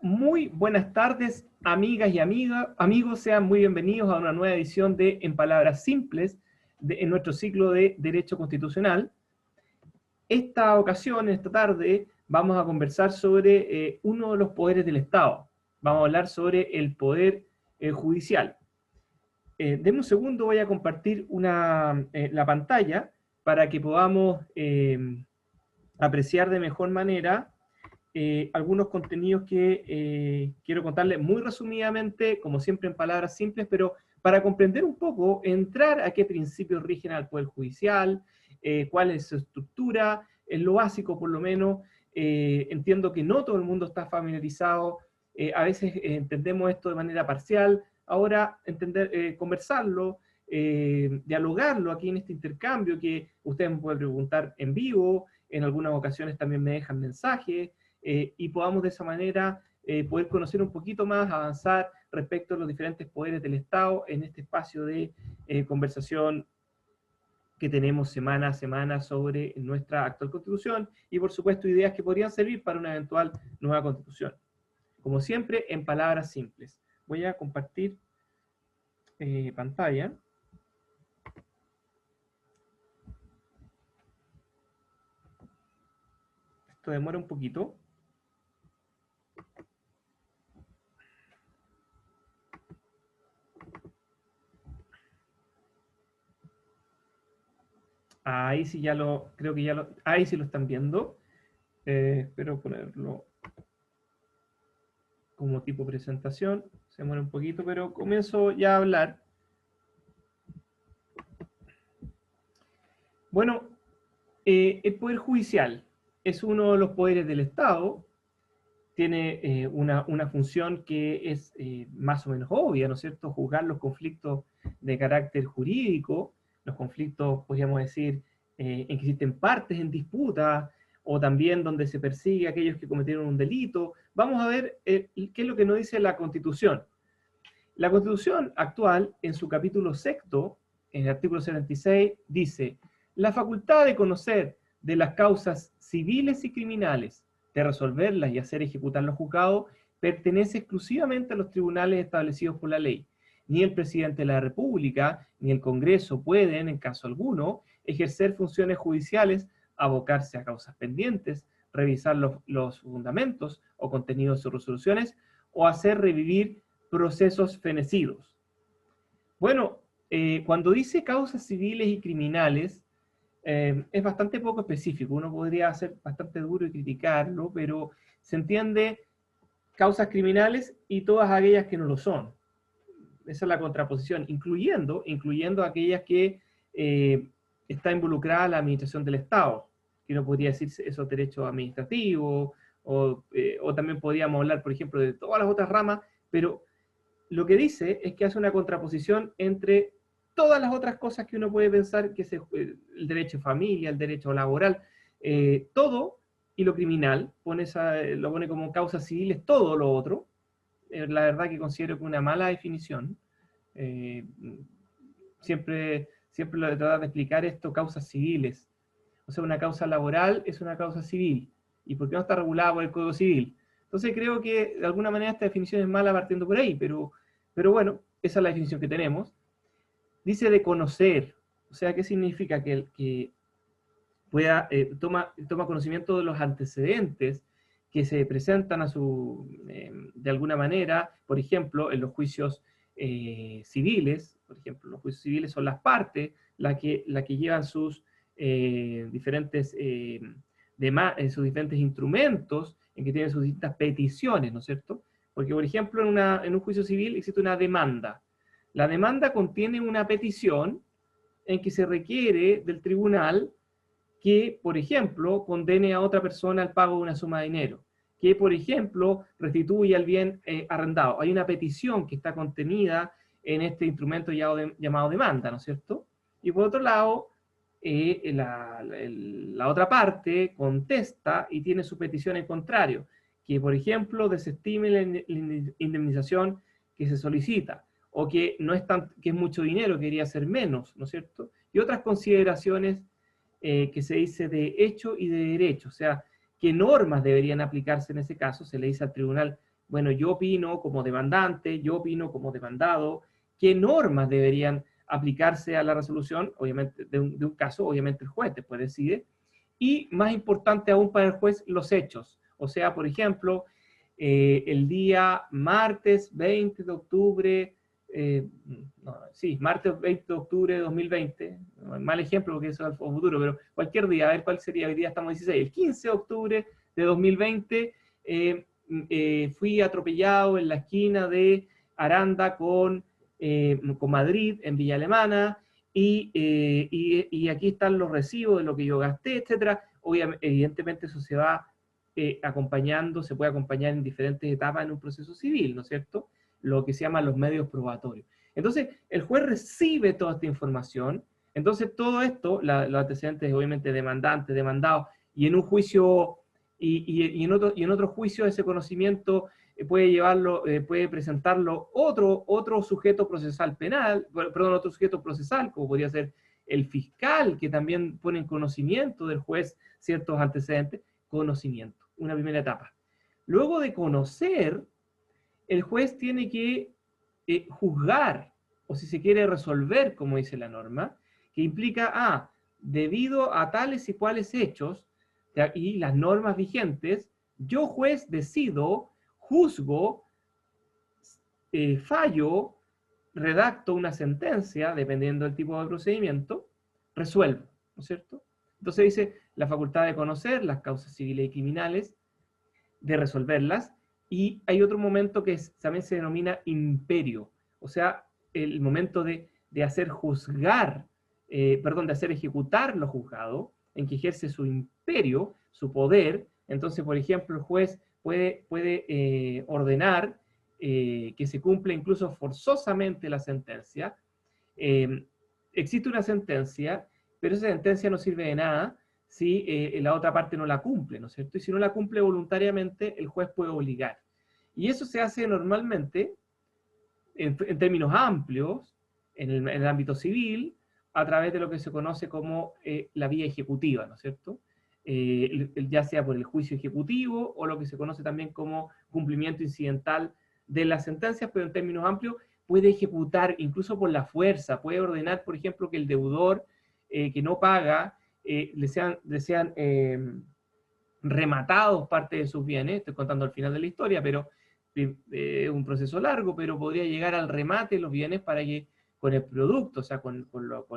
Muy buenas tardes, amigas y amigos, sean muy bienvenidos a una nueva edición de En Palabras Simples, en nuestro ciclo de Derecho Constitucional. Esta ocasión, esta tarde, vamos a conversar sobre uno de los poderes del Estado. Vamos a hablar sobre el poder judicial. Denme un segundo, voy a compartir la pantalla para que podamos apreciar de mejor manera algunos contenidos que quiero contarles muy resumidamente, como siempre en palabras simples, pero para comprender un poco, entrar a qué principios rigen al Poder Judicial, cuál es su estructura, en lo básico por lo menos. Entiendo que no todo el mundo está familiarizado, a veces entendemos esto de manera parcial. Ahora conversarlo, dialogarlo aquí en este intercambio, que ustedes me pueden preguntar en vivo, en algunas ocasiones también me dejan mensajes, y podamos de esa manera poder conocer un poquito más, avanzar respecto a los diferentes poderes del Estado en este espacio de conversación que tenemos semana a semana sobre nuestra actual Constitución y por supuesto ideas que podrían servir para una eventual nueva Constitución. Como siempre, en palabras simples. Voy a compartir pantalla. Esto demora un poquito. Ahí sí creo que ahí sí lo están viendo. Espero ponerlo como tipo presentación. Se demora un poquito, pero comienzo ya a hablar. Bueno, el Poder Judicial es uno de los poderes del Estado. Tiene una función que es más o menos obvia, ¿no es cierto? Juzgar los conflictos de carácter jurídico, los conflictos, podríamos decir, en que existen partes en disputa, o también donde se persigue a aquellos que cometieron un delito. Vamos a ver qué es lo que nos dice la Constitución. La Constitución actual, en su capítulo sexto, en el artículo 76, dice: la facultad de conocer de las causas civiles y criminales, de resolverlas y hacer ejecutar los juzgados, pertenece exclusivamente a los tribunales establecidos por la ley. Ni el presidente de la República, ni el Congreso pueden, en caso alguno, ejercer funciones judiciales, abocarse a causas pendientes, revisar los fundamentos o contenidos de sus resoluciones, o hacer revivir procesos fenecidos. Bueno, cuando dice causas civiles y criminales, es bastante poco específico. Uno podría ser bastante duro y criticarlo, pero se entiende causas criminales y todas aquellas que no lo son. Esa es la contraposición, incluyendo aquellas que está involucrada la administración del Estado, que uno podría decir esos derechos administrativos, o también podríamos hablar, por ejemplo, de todas las otras ramas, pero lo que dice es que hace una contraposición entre todas las otras cosas que uno puede pensar, que es el derecho de familia, el derecho laboral, todo, y lo criminal, lo pone como causas civiles, todo lo otro. La verdad que considero que una mala definición. Siempre lo de tratar de explicar esto, causas civiles. O sea, una causa laboral es una causa civil. ¿Y por qué no está regulada por el Código Civil? Entonces creo que de alguna manera esta definición es mala partiendo por ahí, pero bueno, esa es la definición que tenemos. Dice de conocer, o sea, ¿qué significa? Que pueda, toma conocimiento de los antecedentes que se presentan de alguna manera, por ejemplo, en los juicios civiles. Por ejemplo, los juicios civiles son las partes las que llevan sus diferentes instrumentos, en que tienen sus distintas peticiones, ¿no es cierto? Porque, por ejemplo, en un juicio civil existe una demanda. La demanda contiene una petición en que se requiere del tribunal que, por ejemplo, condene a otra persona al pago de una suma de dinero, que, por ejemplo, restituya el bien arrendado. Hay una petición que está contenida en este instrumento llamado demanda, ¿no es cierto? Y por otro lado, la otra parte contesta y tiene su petición en contrario, que, por ejemplo, desestime la indemnización que se solicita, o que no es que es mucho dinero, quería ser menos, ¿no es cierto? Y otras consideraciones que se dice de hecho y de derecho, o sea, qué normas deberían aplicarse en ese caso, se le dice al tribunal bueno, yo opino como demandante, yo opino como demandado, qué normas deberían aplicarse a la resolución, obviamente, de un caso, obviamente el juez después decide, y más importante aún para el juez, los hechos. O sea, por ejemplo, el día martes 20 de octubre, martes 20 de octubre de 2020, mal ejemplo porque eso es el futuro, pero cualquier día, a ver cuál sería, hoy día estamos 16, el 15 de octubre de 2020, fui atropellado en la esquina de Aranda con Madrid, en Villa Alemana, y aquí están los recibos de lo que yo gasté, etcétera. Obviamente, evidentemente eso se va acompañando, se puede acompañar en diferentes etapas en un proceso civil, ¿no es cierto? Lo que se llama los medios probatorios. Entonces, el juez recibe toda esta información, entonces todo esto, los antecedentes obviamente demandantes, demandados, y en un juicio, y en otro juicio ese conocimiento puede llevarlo, puede presentarlo otro sujeto procesal penal, perdón, otro sujeto procesal, como podría ser el fiscal, que también pone en conocimiento del juez ciertos antecedentes, conocimiento, una primera etapa. Luego de conocer, el juez tiene que juzgar, o si se quiere resolver, como dice la norma, que implica, debido a tales y cuales hechos y las normas vigentes, yo juez decido, juzgo, fallo, redacto una sentencia, dependiendo del tipo de procedimiento, resuelvo, ¿no es cierto? Entonces dice la facultad de conocer las causas civiles y criminales, de resolverlas, y hay otro momento que también se denomina imperio, o sea, el momento de hacer juzgar, de hacer ejecutar lo juzgado, en que ejerce su imperio, su poder. Entonces, por ejemplo, el juez puede ordenar que se cumpla incluso forzosamente la sentencia. Eh, Existe una sentencia, pero esa sentencia no sirve de nada si la otra parte no la cumple, ¿no es cierto? Y si no la cumple voluntariamente, el juez puede obligar. Y eso se hace normalmente, en términos amplios, en el ámbito civil, a través de lo que se conoce como la vía ejecutiva, ¿no es cierto? Ya sea por el juicio ejecutivo o lo que se conoce también como cumplimiento incidental de las sentencias, pero en términos amplios puede ejecutar incluso por la fuerza, puede ordenar, por ejemplo, que el deudor que no paga le sean rematados parte de sus bienes. Estoy contando al final de la historia, pero es un proceso largo, pero podría llegar al remate de los bienes para que con el producto, o sea, con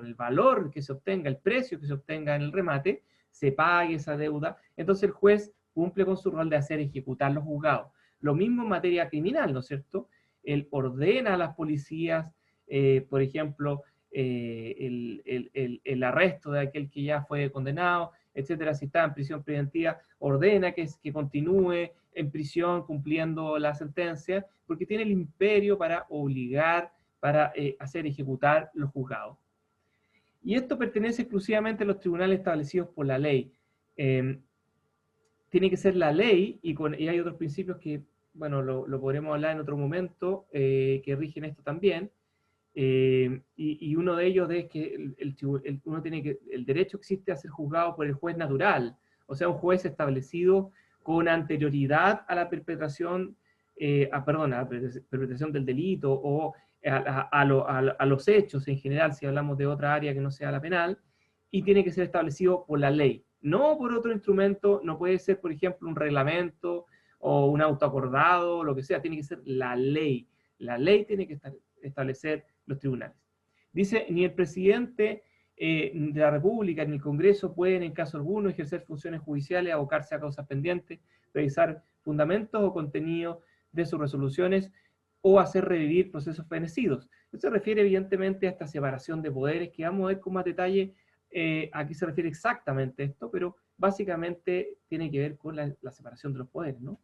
el valor que se obtenga, el precio que se obtenga en el remate, se pague esa deuda. Entonces el juez cumple con su rol de hacer ejecutar los juzgados. Lo mismo en materia criminal, ¿no es cierto? Él ordena a las policías, por ejemplo, el arresto de aquel que ya fue condenado, etcétera. Si está en prisión preventiva, ordena que continúe en prisión cumpliendo la sentencia, porque tiene el imperio para obligar, para hacer ejecutar los juzgados. Y esto pertenece exclusivamente a los tribunales establecidos por la ley. Tiene que ser la ley, y hay otros principios que, bueno, lo podremos hablar en otro momento, que rigen esto también. Y uno de ellos es que uno tiene que, el derecho existe a ser juzgado por el juez natural, o sea, un juez establecido con anterioridad a la perpetración, a la perpetración del delito o a los hechos en general, si hablamos de otra área que no sea la penal, y tiene que ser establecido por la ley, no por otro instrumento. No puede ser, por ejemplo, un reglamento o un auto acordado, lo que sea, tiene que ser la ley. La ley tiene que establecer los tribunales. Dice, ni el presidente de la República ni el Congreso pueden, en caso alguno, ejercer funciones judiciales, abocarse a causas pendientes, revisar fundamentos o contenidos de sus resoluciones o hacer revivir procesos fenecidos. Esto se refiere evidentemente a esta separación de poderes, que vamos a ver con más detalle a qué se refiere exactamente esto, pero básicamente tiene que ver con la separación de los poderes, ¿no?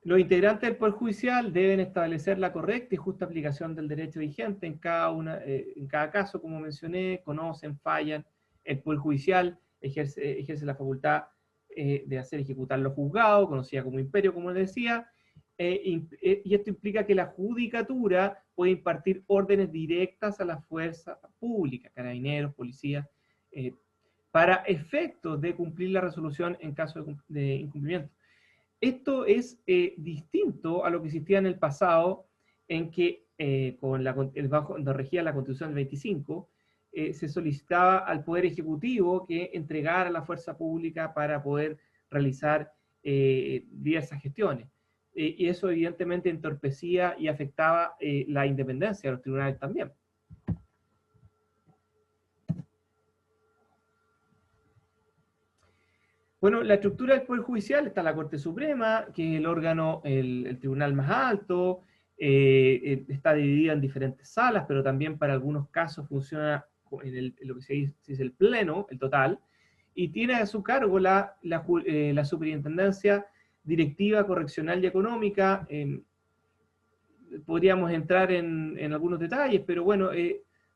Los integrantes del Poder Judicial deben establecer la correcta y justa aplicación del derecho vigente en cada caso, como mencioné, conocen, fallan. El Poder Judicial ejerce la facultad de hacer ejecutar los juzgados, conocida como imperio, como les decía, y esto implica que la judicatura puede impartir órdenes directas a las fuerzas públicas, carabineros, policías, para efectos de cumplir la resolución en caso de incumplimiento. Esto es distinto a lo que existía en el pasado, en que donde regía la Constitución del 25, se solicitaba al Poder Ejecutivo que entregara la fuerza pública para poder realizar diversas gestiones. Y eso evidentemente entorpecía y afectaba la independencia de los tribunales también. Bueno, la estructura del Poder Judicial está la Corte Suprema, que es el órgano, el tribunal más alto, está dividida en diferentes salas, pero también para algunos casos funciona en lo que se dice el pleno, el total, y tiene a su cargo la superintendencia directiva, correccional y económica. Podríamos entrar en algunos detalles, pero bueno,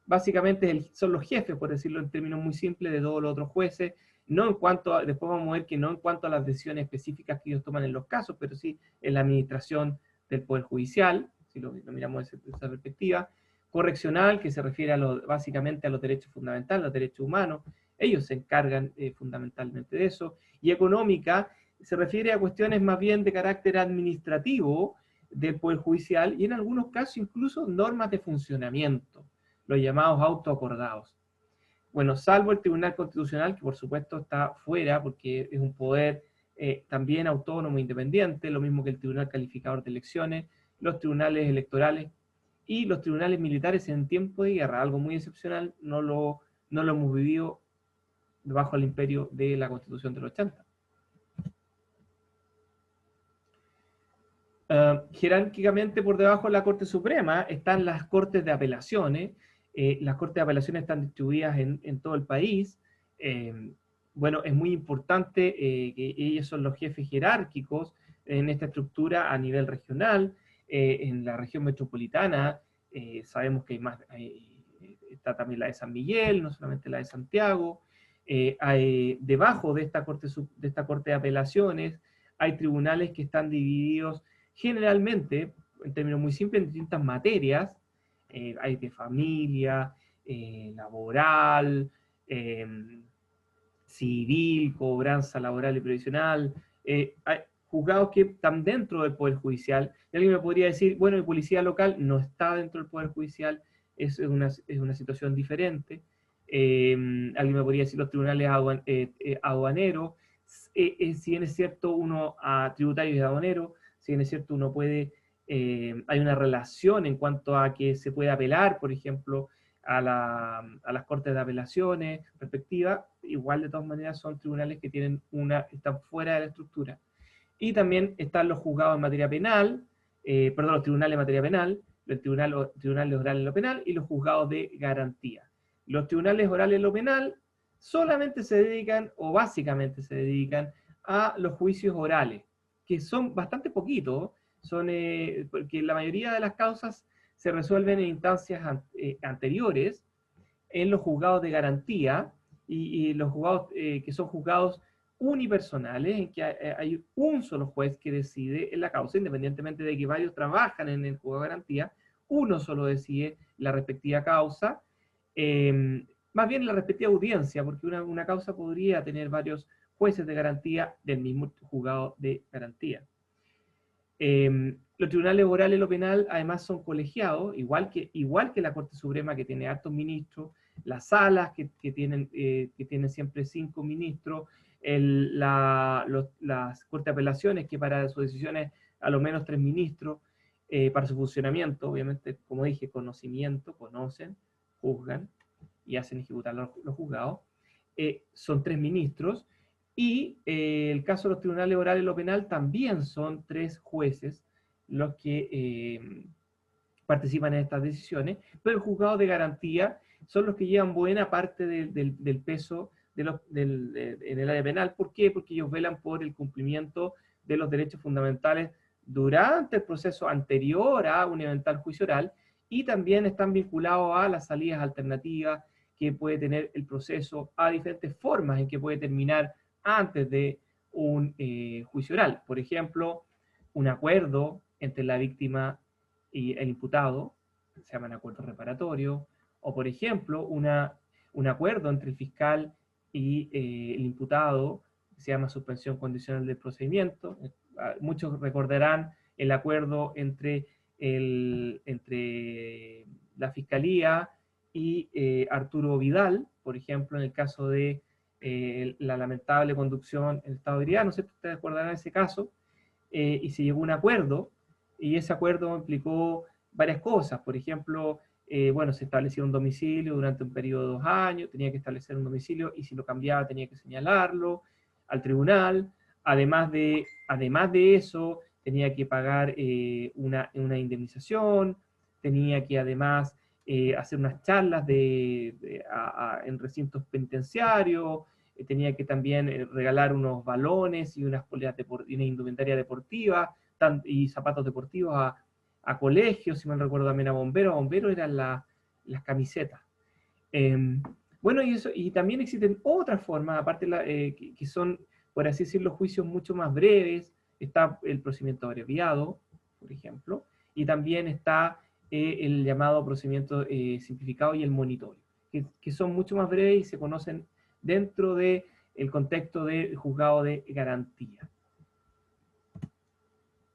básicamente son los jefes, por decirlo en términos muy simples, de todos los otros jueces, no en cuanto a, después vamos a ver que no en cuanto a las decisiones específicas que ellos toman en los casos, pero sí en la administración del Poder Judicial, si lo miramos desde esa perspectiva, correccional, que se refiere básicamente a los derechos fundamentales, los derechos humanos, ellos se encargan fundamentalmente de eso, y económica se refiere a cuestiones más bien de carácter administrativo del Poder Judicial, y en algunos casos incluso normas de funcionamiento, los llamados autoacordados. Bueno, salvo el Tribunal Constitucional, que por supuesto está fuera, porque es un poder también autónomo e independiente, lo mismo que el Tribunal Calificador de Elecciones, los tribunales electorales y los tribunales militares en tiempo de guerra, algo muy excepcional, no lo hemos vivido bajo el imperio de la Constitución del 80. Jerárquicamente por debajo de la Corte Suprema están las Cortes de Apelaciones. Las Cortes de Apelaciones están distribuidas en todo el país. Bueno, es muy importante que ellos son los jefes jerárquicos en esta estructura a nivel regional. En la región metropolitana sabemos que está también la de San Miguel, no solamente la de Santiago. Debajo de esta corte de Apelaciones hay tribunales que están divididos generalmente, en términos muy simples, en distintas materias. Hay de familia, laboral, civil, cobranza laboral y previsional. Hay juzgados que están dentro del Poder Judicial. Y alguien me podría decir, bueno, el policía local no está dentro del Poder Judicial, es una situación diferente. Alguien me podría decir los tribunales aduaneros. Si bien es cierto, uno a tributario y aduanero, si bien es cierto, uno puede, hay una relación en cuanto a que se puede apelar, por ejemplo, a las cortes de apelaciones respectivas, igual de todas maneras son tribunales que están fuera de la estructura. Y también están los juzgados en materia penal, los tribunales en materia penal, los tribunales orales en lo penal y los juzgados de garantía. Los tribunales orales en lo penal solamente se dedican, o básicamente se dedican, a los juicios orales, que son bastante poquitos, porque la mayoría de las causas se resuelven en instancias anteriores, en los juzgados de garantía, y los juzgados que son juzgados unipersonales, en que hay un solo juez que decide en la causa, independientemente de que varios trabajan en el juzgado de garantía, uno solo decide la respectiva causa, más bien la respectiva audiencia, porque una causa podría tener varios jueces de garantía del mismo juzgado de garantía. Los tribunales orales y lo penal además son colegiados, igual que la Corte Suprema, que tiene hartos ministros, las salas que tienen siempre 5 ministros, las Cortes de Apelaciones, que para sus decisiones a lo menos 3 ministros, para su funcionamiento, obviamente, como dije, conocimiento, conocen, juzgan y hacen ejecutar los juzgados, son 3 ministros, y el caso de los tribunales orales y lo penal también son 3 jueces los que participan en estas decisiones, pero el juzgado de garantía son los que llevan buena parte del peso en el área penal. ¿Por qué? Porque ellos velan por el cumplimiento de los derechos fundamentales durante el proceso anterior a un eventual juicio oral, y también están vinculados a las salidas alternativas que puede tener el proceso, a diferentes formas en que puede terminar antes de un juicio oral. Por ejemplo, un acuerdo entre la víctima y el imputado, se llaman acuerdos reparatorios, o por ejemplo, un acuerdo entre el fiscal y el imputado, se llama suspensión condicional del procedimiento. Muchos recordarán el acuerdo entre la Fiscalía y Arturo Vidal, por ejemplo, en el caso de la lamentable conducción en estado de ebriedad, no sé si ustedes recordarán ese caso, y se llegó a un acuerdo, y ese acuerdo implicó varias cosas. Por ejemplo, bueno, se establecía un domicilio durante un periodo de 2 años, tenía que establecer un domicilio, y si lo cambiaba tenía que señalarlo al tribunal. Además de eso, tenía que pagar una indemnización, tenía que además hacer unas charlas en recintos penitenciarios, tenía que también regalar unos balones y unas poleas y una indumentaria deportiva y zapatos deportivos a colegios, si mal recuerdo también a bomberos. A bomberos eran las camisetas. Eh, bueno, y también existen otras formas, aparte que son, por así decirlo, juicios mucho más breves. Está el procedimiento abreviado, por ejemplo, y también está el llamado procedimiento simplificado y el monitorio, que son mucho más breves y se conocen dentro del contexto del juzgado de garantía.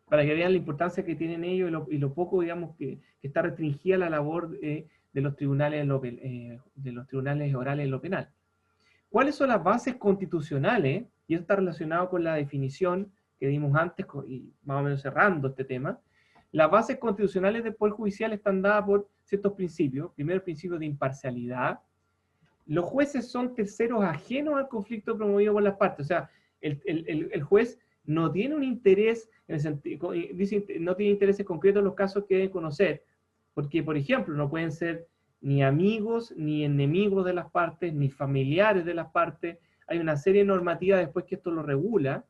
Para que vean la importancia que tienen ellos y lo poco, digamos, que está restringida la labor de los tribunales orales en lo penal. ¿Cuáles son las bases constitucionales? Y eso está relacionado con la definición que dimos antes, y más o menos cerrando este tema. Las bases constitucionales del Poder Judicial están dadas por ciertos principios. Primero, el principio de imparcialidad. Los jueces son terceros ajenos al conflicto promovido por las partes. O sea, el juez no tiene un interés, en el sentido, dice, no tiene intereses concretos en los casos que deben conocer. Porque, por ejemplo, no pueden ser ni amigos, ni enemigos de las partes, ni familiares de las partes. Hay una serie de normativas después que esto lo regula,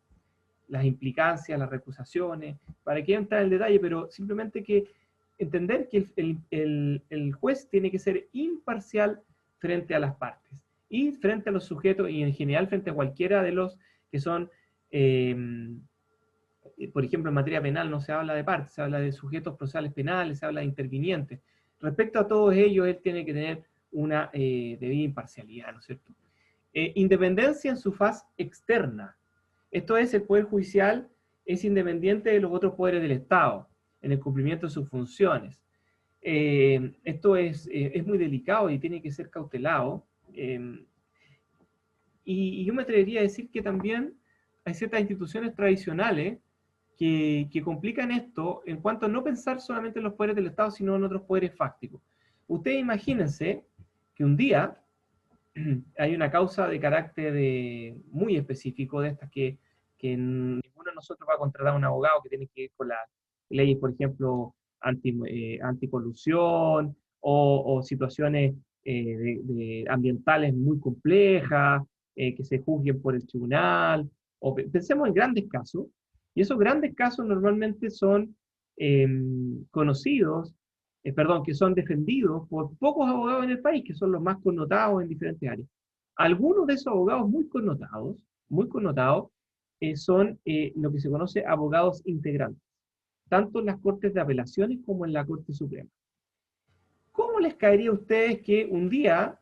las implicancias, las recusaciones, para que entrar en el detalle, pero simplemente que entender que el juez tiene que ser imparcial frente a las partes y frente a los sujetos, y en general frente a cualquiera de los que son, por ejemplo, en materia penal no se habla de partes, se habla de sujetos procesales penales, se habla de intervinientes. Respecto a todos ellos, él tiene que tener una debida imparcialidad, ¿no es cierto? Independencia en su faz externa. Esto es, el Poder Judicial es independiente de los otros poderes del Estado en el cumplimiento de sus funciones. Esto es muy delicado y tiene que ser cautelado. Y yo me atrevería a decir que también hay ciertas instituciones tradicionales que complican esto en cuanto a no pensar solamente en los poderes del Estado, sino en otros poderes fácticos. Ustedes imagínense que un día hay una causa de carácter muy específico, de estas que ninguno de nosotros va a contratar a un abogado, que tiene que ir con las leyes, por ejemplo, anticolusión o situaciones ambientales muy complejas, que se juzguen por el tribunal, o pensemos en grandes casos, y esos grandes casos normalmente son eh, conocidos, perdón, que son defendidos por pocos abogados en el país, que son los más connotados en diferentes áreas. Algunos de esos abogados muy connotados, son lo que se conoce abogados integrantes, tanto en las Cortes de Apelaciones como en la Corte Suprema. ¿Cómo les caería a ustedes que un día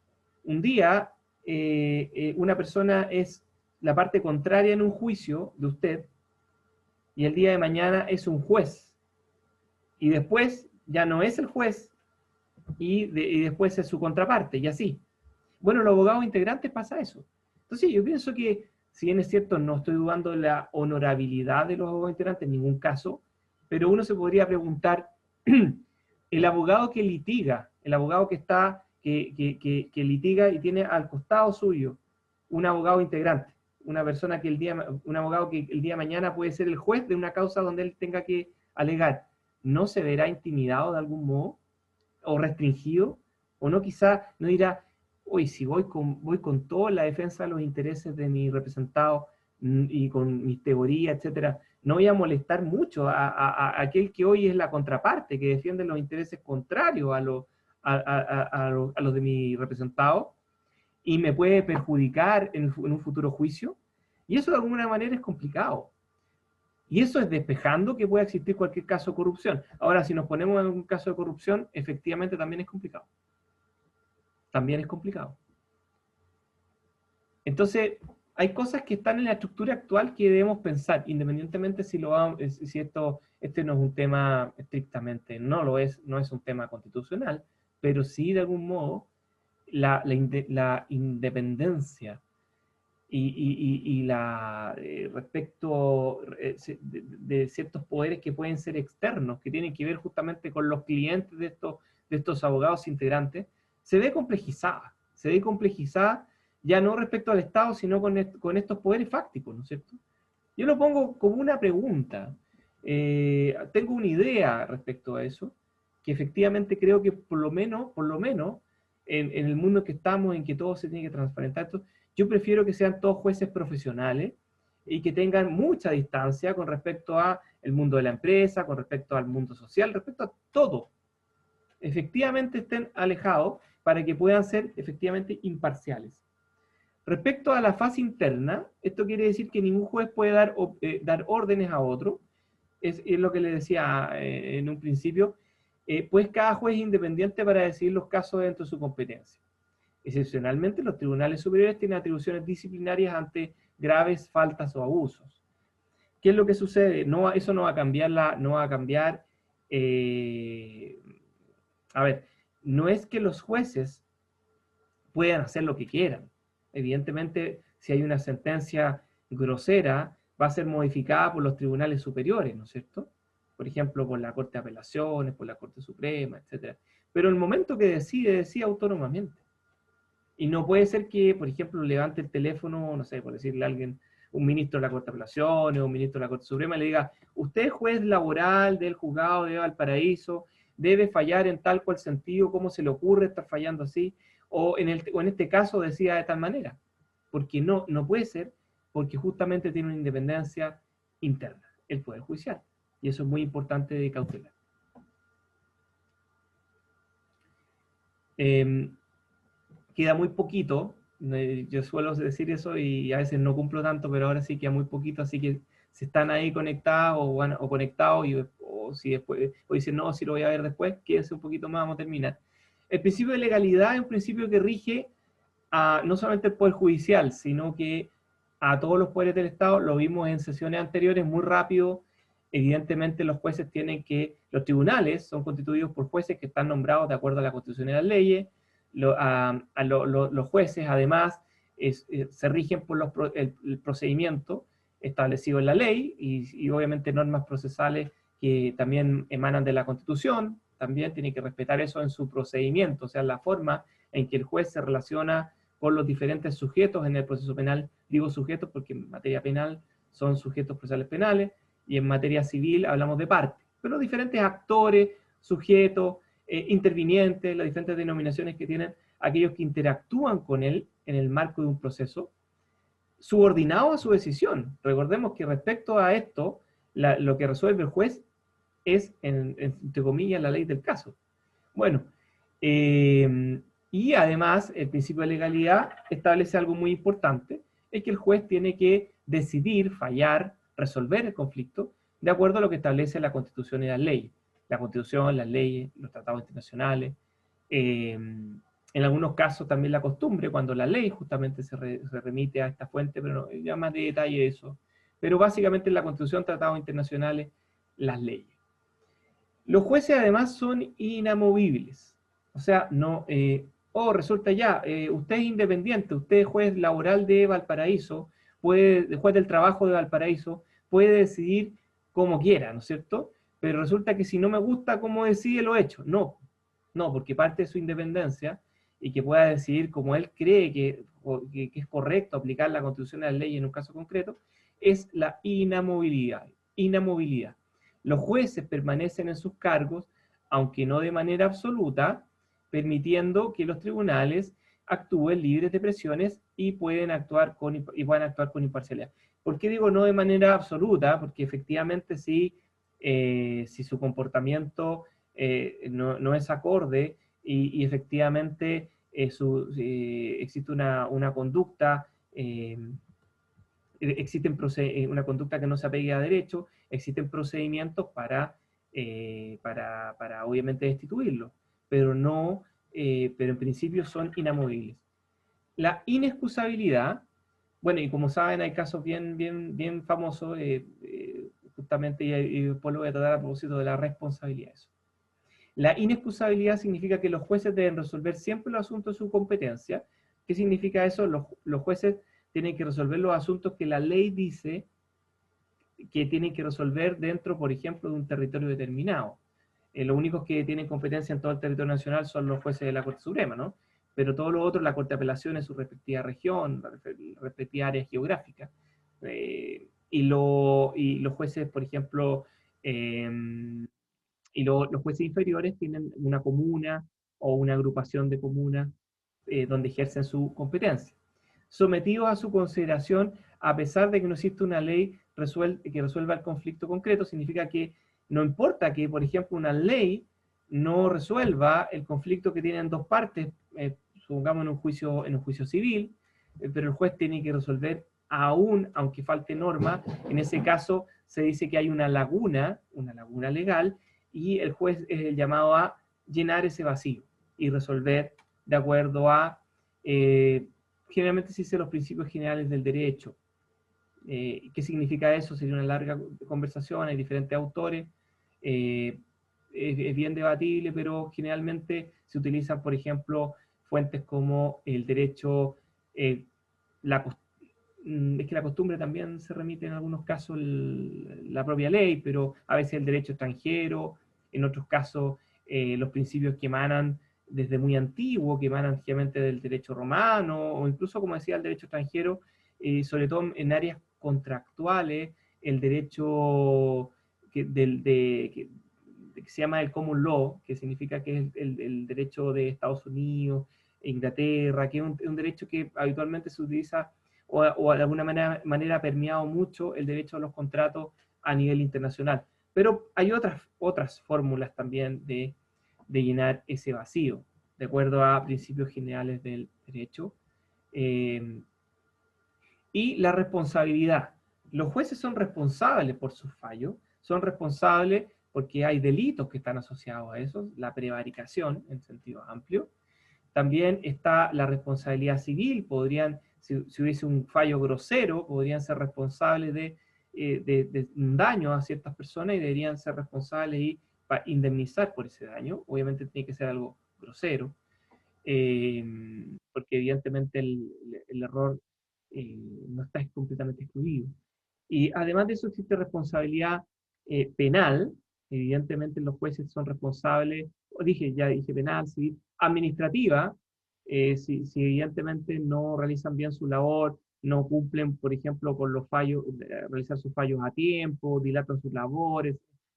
una persona es la parte contraria en un juicio de usted y el día de mañana es un juez y después ya no es el juez y después es su contraparte y así? Bueno, los abogados integrantes pasa eso. Entonces yo pienso que, si bien es cierto, no estoy dudando de la honorabilidad de los abogados integrantes en ningún caso, pero uno se podría preguntar, el abogado que litiga, el abogado que litiga y tiene al costado suyo un abogado integrante, un abogado que el día de mañana puede ser el juez de una causa donde él tenga que alegar, ¿no se verá intimidado de algún modo? ¿O restringido? ¿O no quizá no dirá, hoy si voy con toda la defensa de los intereses de mi representado y con mis teorías, etcétera, no voy a molestar mucho a aquel que hoy es la contraparte, que defiende los intereses contrarios a los de mi representado, y me puede perjudicar en un futuro juicio? Y eso de alguna manera es complicado. Y eso es despejando que pueda existir cualquier caso de corrupción. Ahora, si nos ponemos en un caso de corrupción, efectivamente también es complicado. También es complicado. Entonces, hay cosas que están en la estructura actual que debemos pensar, independientemente si, si este no es un tema estrictamente, no es un tema constitucional, pero sí de algún modo la independencia y la respecto de ciertos poderes que pueden ser externos, que tienen que ver justamente con los clientes de estos abogados integrantes, se ve complejizada ya no respecto al Estado, sino con estos poderes fácticos, ¿no es cierto? Yo lo pongo como una pregunta. Tengo una idea respecto a eso, que efectivamente creo que por lo menos, en el mundo en que estamos, en que todo se tiene que transparentar, yo prefiero que sean todos jueces profesionales y que tengan mucha distancia con respecto a el mundo de la empresa, con respecto al mundo social, respecto a todo. Efectivamente estén alejados para que puedan ser efectivamente imparciales. Respecto a la fase interna, esto quiere decir que ningún juez puede dar órdenes a otro, es lo que le decía en un principio, pues cada juez es independiente para decidir los casos dentro de su competencia. Excepcionalmente, los tribunales superiores tienen atribuciones disciplinarias ante graves faltas o abusos. ¿Qué es lo que sucede? No, eso no va a cambiar no va a cambiar, eh, a ver, no es que los jueces puedan hacer lo que quieran. Evidentemente, si hay una sentencia grosera, va a ser modificada por los tribunales superiores, ¿no es cierto? Por ejemplo, por la Corte de Apelaciones, por la Corte Suprema, etc. Pero el momento que decide autónomamente. Y no puede ser que, por ejemplo, levante el teléfono, no sé, por decirle a alguien, un ministro de la Corte de Apelaciones o un ministro de la Corte Suprema, y le diga, usted es juez laboral del juzgado de Valparaíso, debe fallar en tal cual sentido, ¿cómo se le ocurre estar fallando así? O en este caso decida de tal manera. Porque no puede ser, porque justamente tiene una independencia interna, el Poder Judicial. Y eso es muy importante de cautelar. Queda muy poquito, yo suelo decir eso y a veces no cumplo tanto, pero ahora sí queda muy poquito, así que si están ahí conectados o conectados o si después o dicen no, si lo voy a ver después, quédense un poquito más, vamos a terminar. El principio de legalidad es un principio que rige no solamente el Poder Judicial, sino que a todos los poderes del Estado, lo vimos en sesiones anteriores, muy rápido. Evidentemente los tribunales son constituidos por jueces que están nombrados de acuerdo a la Constitución y las leyes. Los jueces, además, se rigen por el procedimiento establecido en la ley y obviamente normas procesales que también emanan de la Constitución. También tiene que respetar eso en su procedimiento, o sea, la forma en que el juez se relaciona con los diferentes sujetos en el proceso penal. Digo sujetos porque en materia penal son sujetos procesales penales y en materia civil hablamos de parte, pero diferentes actores, sujetos, intervinientes, las diferentes denominaciones que tienen aquellos que interactúan con él en el marco de un proceso, subordinado a su decisión. Recordemos que respecto a esto, lo que resuelve el juez es, entre comillas, la ley del caso. Bueno, y además el principio de legalidad establece algo muy importante, es que el juez tiene que decidir, fallar, resolver el conflicto de acuerdo a lo que establece la Constitución y las leyes. La Constitución, las leyes, los tratados internacionales, en algunos casos también la costumbre, cuando la ley justamente se remite a esta fuente, pero no, ya más de detalle eso. Pero básicamente la Constitución, tratados internacionales, las leyes. Los jueces además son inamovibles. O sea, resulta ya, usted es independiente, usted es juez laboral de Valparaíso, juez del trabajo de Valparaíso, puede decidir como quiera, ¿no es cierto? Pero resulta que si no me gusta cómo decide, lo hecho. No, porque parte de su independencia y que pueda decidir como él cree que es correcto aplicar la Constitución y la ley en un caso concreto, es la inamovilidad. Inamovilidad. Los jueces permanecen en sus cargos, aunque no de manera absoluta, permitiendo que los tribunales actúen libres de presiones y puedan actuar con imparcialidad. ¿Por qué digo no de manera absoluta? Porque efectivamente si su comportamiento no es acorde y efectivamente existe una conducta una conducta que no se apegue a derecho, existen procedimientos para obviamente destituirlo, pero en principio son inamovibles. La inexcusabilidad Bueno, y como saben, hay casos bien famosos, justamente, y después lo voy a tratar a propósito de la responsabilidad. La inexcusabilidad significa que los jueces deben resolver siempre los asuntos de su competencia. ¿Qué significa eso? Los jueces tienen que resolver los asuntos que la ley dice que tienen que resolver dentro, por ejemplo, de un territorio determinado. Los únicos que tienen competencia en todo el territorio nacional son los jueces de la Corte Suprema, ¿no? Pero todo lo otro, la Corte de Apelaciones, su respectiva región, respectiva área geográfica. Y los jueces, por ejemplo, eh, los jueces inferiores tienen una comuna o una agrupación de comunas donde ejercen su competencia. Sometidos a su consideración, a pesar de que no existe una ley que resuelva el conflicto concreto, significa que no importa que, por ejemplo, una ley no resuelva el conflicto que tienen dos partes, supongamos en un juicio civil, pero el juez tiene que resolver aún, aunque falte norma, en ese caso se dice que hay una laguna legal, y el juez es el llamado a llenar ese vacío y resolver de acuerdo a, generalmente se dice los principios generales del derecho. ¿Qué significa eso? Sería una larga conversación, hay diferentes autores, es bien debatible, pero generalmente se utilizan, por ejemplo, fuentes como el derecho, la, es que la costumbre también se remite en algunos casos la propia ley, pero a veces el derecho extranjero, en otros casos los principios que emanan desde muy antiguo, que emanan generalmente del derecho romano, o incluso, como decía, el derecho extranjero, sobre todo en áreas contractuales, el derecho que se llama el common law, que significa que es el derecho de Estados Unidos, Inglaterra, que es un derecho que habitualmente se utiliza o de alguna manera ha permeado mucho el derecho a los contratos a nivel internacional. Pero hay otras fórmulas también de llenar ese vacío, de acuerdo a principios generales del derecho. Y la responsabilidad. Los jueces son responsables por sus fallos, son responsables porque hay delitos que están asociados a eso, la prevaricación en sentido amplio. También está la responsabilidad civil, si hubiese un fallo grosero, podrían ser responsables de un daño a ciertas personas y deberían ser responsables y indemnizar por ese daño. Obviamente tiene que ser algo grosero, eh, porque evidentemente el error no está completamente excluido. Y además de eso existe responsabilidad penal, evidentemente los jueces son responsables, ya dije penal, civil, administrativa, si evidentemente no realizan bien su labor, no cumplen, por ejemplo, con los fallos, realizar sus fallos a tiempo, dilatan sus labores,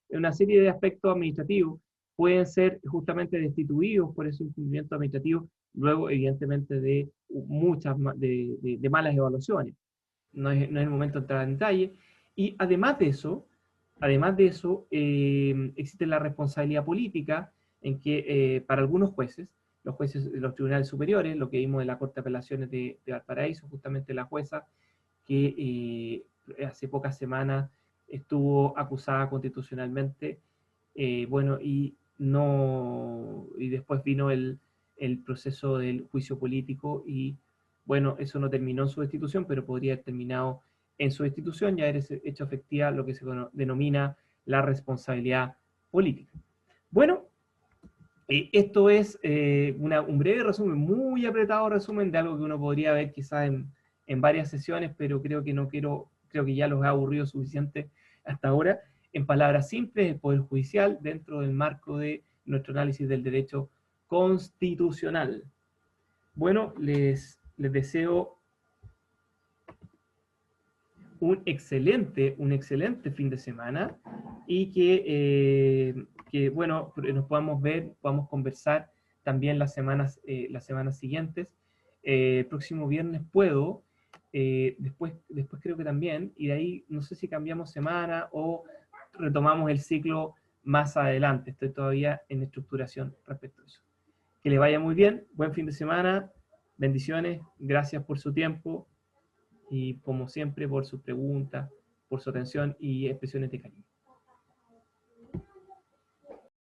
una serie de aspectos administrativos pueden ser justamente destituidos por ese incumplimiento administrativo, luego evidentemente de de malas evaluaciones. No es el momento de entrar en detalle. Y además de eso existe la responsabilidad política en que para algunos jueces, los jueces de los tribunales superiores, lo que vimos de la Corte de Apelaciones de Valparaíso, justamente la jueza que hace pocas semanas estuvo acusada constitucionalmente, bueno, y después vino el proceso del juicio político y bueno, eso no terminó en su destitución, pero podría haber terminado en su destitución y haber hecho efectiva lo que se denomina la responsabilidad política. Bueno, esto es un breve resumen, muy apretado resumen de algo que uno podría ver quizás en varias sesiones, pero creo que ya los ha aburrido suficiente hasta ahora. En palabras simples, el Poder Judicial dentro del marco de nuestro análisis del derecho constitucional. Bueno, les deseo un excelente fin de semana y bueno, nos podamos ver, podamos conversar también las semanas siguientes. El próximo viernes puedo, después creo que también, y de ahí no sé si cambiamos semana o retomamos el ciclo más adelante. Estoy todavía en estructuración respecto a eso. Que les vaya muy bien, buen fin de semana, bendiciones, gracias por su tiempo y como siempre por sus preguntas, por su atención y expresiones de cariño.